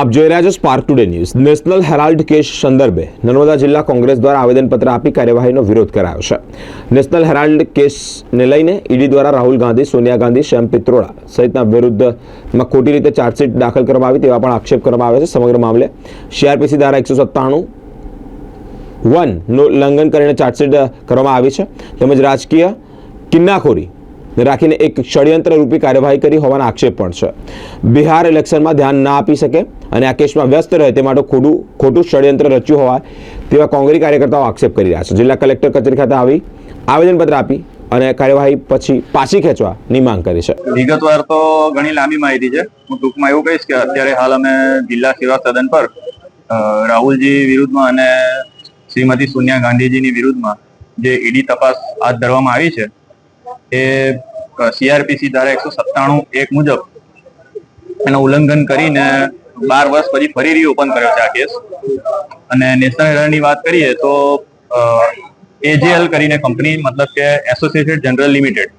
આપ જોઈ રહ્યા છો spark today news. National Herald case સંદર્ભે નર્મદા જિલ્લા કોંગ્રેસ દ્વારા આવેદનપત્ર આપી કાર્યવાહીનો વિરોધ કરાયો છે। નેશનલ હેરાલ્ડ કેસને લઈને ઈડી દ્વારા રાહુલ ગાંધી, સોનિયા ગાંધી, શ્યામ પિત્રોડા સહિતના વિરુદ્ધમાં ખોટી રીતે ચાર્જશીટ દાખલ કરવામાં આવી તેવા પણ આક્ષેપ કરવામાં આવે છે। સમગ્ર મામલે સીઆરપીસી ધારા 197(1) નું ઉલ્લંઘન કરીને ચાર્જશીટ કરવામાં આવી છે તેમજ રાજકીય કિન્નાખોરી રાખીને એક ષડયંત્ર રૂપી કાર્યવાહી કરી હોવાના આક્ષેપ પણ છે। બિહાર ઇલેક્શનમાં ધ્યાન ના આપી શકે અને આ કેસમાં વ્યસ્ત રહે તે માટે ખોટું ષડયંત્ર રચ્યું હોવા તેવા કોંગ્રેસ કાર્યકર્તાઓ આક્ષેપ કરી રહ્યા છે। જિલ્લા કલેક્ટર કચેરી ખાતે આવી આવેદનપત્ર આપી અને કાર્યવાહી પછી પાછી ખેંચવાની માંગ કરી છે। વિગતવાર તો ઘણી લાંબી માહિતી છે। હું ટૂંકમાં એવું કહીશ કે અત્યારે હાલ અમે જિલ્લા સેવા સદન પર રાહુલજી વિરુદ્ધમાં અને શ્રીમતી સોનિયા ગાંધીજીની વિરુદ્ધમાં જે ઈડી તપાસ હાથ ધરવામાં આવી છે એ સીઆરપીસી ધારા 197(1) મુજબ એનું ઉલ્લંઘન કરીને 12 વર્ષ પછી ફરી રીઓપન કર્યો છે આ કેસ। અને નેશનલ હેરાલ્ડની વાત કરીએ તો એજેએલ કરીને કંપની, મતલબ કે એસોસિએટેડ જનરલ લિમિટેડ,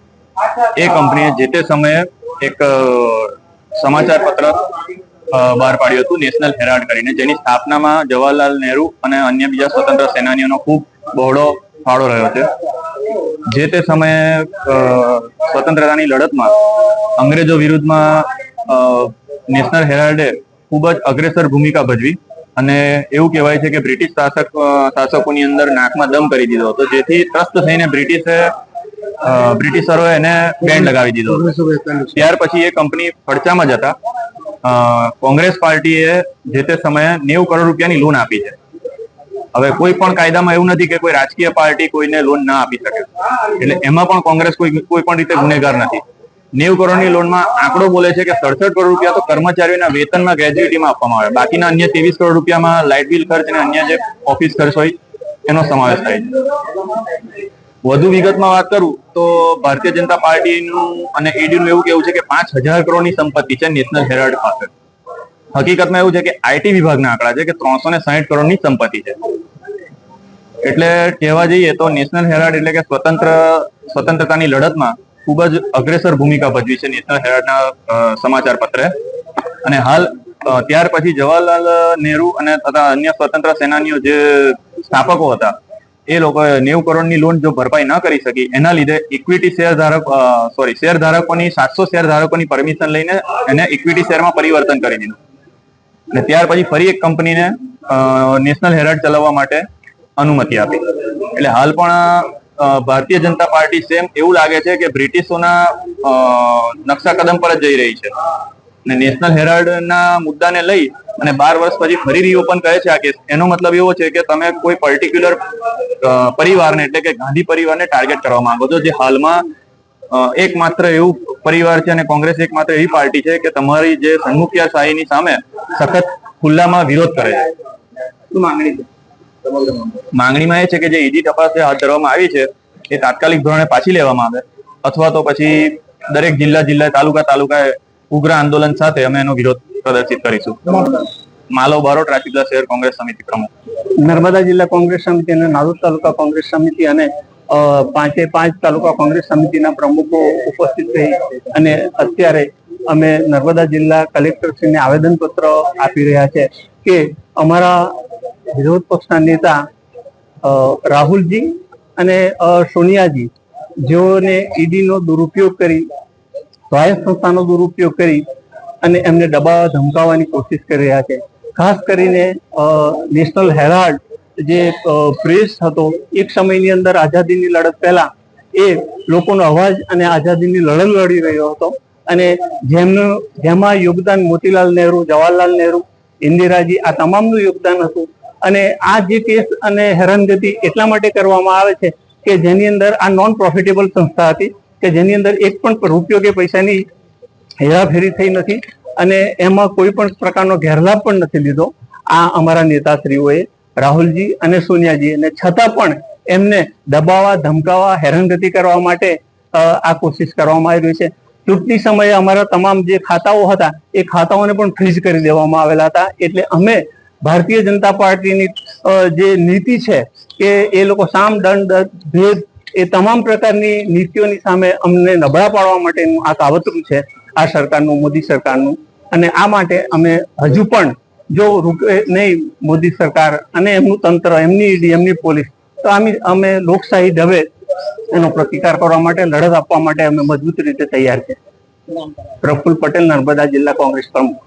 એ કંપનીએ જે તે સમયે એક સમાચાર પત્ર બહાર પાડ્યું હતું નેશનલ હેરાલ્ડ કરીને, જેની સ્થાપનામાં જવાહરલાલ નહેરુ અને અન્ય બીજા સ્વતંત્ર સેનાનીઓનો ખૂબ બહોળો ફાળો રહ્યો છે। જે તે સમયે સ્વતંત્રતાની લડતમાં અંગ્રેજો વિરુદ્ધમાં નેશનલ હેરાલ્ડે ખૂબ જ અગ્રેસર ભૂમિકા ભજવી અને એવું કહેવાય છે કે બ્રિટિશ શાસકોની અંદર નાકમાં દમ કરી દીધો હતો, જેથી ત્રસ્ત થઈને બ્રિટિશરોએ એને બેન્ડ લગાવી દીધો હતો। ત્યાર પછી એ કંપની ફડચામાં જતા કોંગ્રેસ પાર્ટીએ જે તે સમયે 90 કરોડ રૂપિયાની લોન આપી છે। હવે કોઈ પણ કાયદામાં એવું નથી કે કોઈ રાજકીય પાર્ટી કોઈને લોન ના આપી શકે, એટલે એમાં પણ કોંગ્રેસ કોઈ પણ રીતે ગુનેગાર નથી। 90 કરોડની લોનમાં આંકડો બોલે છે કે 67 કરોડ રૂપિયા તો કર્મચારીઓના વેતનમાં, ગ્રેજ્યુટીમાં આપવામાં આવે, બાકીના અન્ય 23 કરોડ રૂપિયામાં લાઇટ બિલ ખર્ચ અને અન્ય જે ઓફિસ ખર્ચ હોય એનો સમાવેશ થાય છે। વધુ વિગતમાં વાત કરું તો ભારતીય જનતા પાર્ટીનું અને ઈડીનું એવું કેવું છે કે 5000 કરોડની સંપત્તિ છે નેશનલ હેરાલ્ડ પાસે। હકીકતમાં એવું છે કે આઈટી વિભાગના આંકડા છે કે 360 કરોડની સંપત્તિ છે। એટલે કહેવા જઈએ તો નેશનલ હેરાલ્ડ એટલે કે સ્વતંત્રતાની લડતમાં ખૂબ જ અગ્રેસર ભૂમિકા ભજવી છે નેશનલ હેરાલ્ડના સમાચાર પત્રે। અને હાલ ત્યાર પછી જવાહરલાલ નહેરુ અને તથા અન્ય સ્વતંત્ર સેનાનીઓ જે સ્થાપકો હતા એ લોકોએ 90 કરોડની લોન જો ભરપાઈ ન કરી શકી, એના લીધે ઇક્વિટી શેર ધારકોની 700 શેર ધારકોની પરમિશન લઈને એને ઇક્વિટી શેરમાં પરિવર્તન કરી દીધું અને ત્યાર પછી ફરી એક કંપનીને નેશનલ હેરાલ્ડ ચલાવવા માટે અનુમતિ આપી। એટલે હાલ પણ ભારતીય જનતા પાર્ટી સેમ એવું લાગે છે કે બ્રિટિશોના નકશા કદમ પર જ જઈ રહી છે અને નેશનલ હેરાલ્ડના મુદ્દાને લઈ અને 12 વર્ષ પછી ફરી રીઓપન કરે છે આ કેસ। એનો મતલબ એવો છે કે તમે કોઈ પર્ટિક્યુલર પરિવારને એટલે કે ગાંધી પરિવારને ટાર્ગેટ કરવા માંગો છો, જે હાલમાં એકમાત્ર એવું પરિવાર છે અને કોંગ્રેસ એકમાત્ર એવી પાર્ટી છે કે તમારી જે સન્મુખિયાશાહીની સામે સખત ખુલ્લામાં વિરોધ કરે છે। શું માંગણી છે? માંગણીમાં એ છે કે જે ઈડી તપાસ હાથ ધરવામાં આવી છે એ તાત્કાલિક ધોરણે પાછી લેવામાં આવે, અથવા તો પછી દરેક જિલ્લા તાલુકાએ ઉગ્ર આંદોલન સાથે અમે એનો વિરોધ પ્રદર્શિત કરીશું। માલો બારોટ, રાજપીપળા શહેર કોંગ્રેસ સમિતિ પ્રમુખ। નર્મદા જિલ્લા કોંગ્રેસ સમિતિ અને નારોદ તાલુકા કોંગ્રેસ સમિતિ અને 5 તાલુકા કોંગ્રેસ સમિતિના પ્રમુખો ઉપસ્થિત રહી અને અત્યારે અમે નર્મદા જિલ્લા કલેક્ટરશ્રીને આવેદનપત્ર આપી રહ્યા છે કે અમારા વિરોધ પક્ષના નેતા રાહુલજી અને સોનિયાજી, જેઓને ઈડીનો દુરુપયોગ કરી, સ્વાયત્ત સંસ્થાનો દુરુપયોગ કરી અને એમને દબાવવા ધમકાવવાની કોશિશ કરી રહ્યા છે। ખાસ કરીને નેશનલ હેરાલ્ડ જે પ્રેસ હતો, એક સમયની અંદર આઝાદીની લડત પહેલા એ લોકોનો અવાજ અને આઝાદીની લડત લડી રહ્યો હતો અને જેમાં યોગદાન મોતીલાલ નહેરુ, જવાહરલાલ નહેરુ, ઇન્દિરાજી, આ તમામનું યોગદાન હતું। અને આ જે કેસ અને હેરાનગતિ એટલા માટે કરવામાં આવે છે કે જેની અંદર આ નોન પ્રોફિટેબલ સંસ્થા હતી કે જેની અંદર એક પણ રૂપિયો કે પૈસાની હેરાફેરી થઈ નથી અને એમાં કોઈ પણ પ્રકારનો ગેરલાભ પણ નથી લીધો આ અમારા નેતાશ્રીઓએ, રાહુલજી અને સોનિયાજી, અને છતાં પણ એમને દબાવવા, ધમકાવવા, હેરાનગતિ કરવા માટે આ કોશિશ કરવામાં આવી રહી છે। ચૂંટણી સમયે અમારા તમામ જે ખાતાઓ હતા એ ખાતાઓને પણ ફ્રીઝ કરી દેવામાં આવેલા હતા। એટલે અમે ભારતીય જનતા પાર્ટીની જે નીતિ છે કે એ લોકો સામ, દંડ, ભેદ એ તમામ પ્રકારની નીતિઓની સામે અમને નબળા પાડવા માટેનું આ કાવતરું છે આ સરકારનું, મોદી સરકારનું। અને આ માટે અમે હજુ પણ જો રૂકે નહીં મોદી સરકાર અને એમનું તંત્ર, એમની ઈડી, એમની પોલીસ, તો અમે લોકશાહી ઢબે એનો પ્રતિકાર કરવા માટે, લડત આપવા માટે અમે મજબૂત રીતે તૈયાર છે. પ્રફુલ્લ પટેલ, નર્મદા જિલ્લા કોંગ્રેસ પ્રમુખ.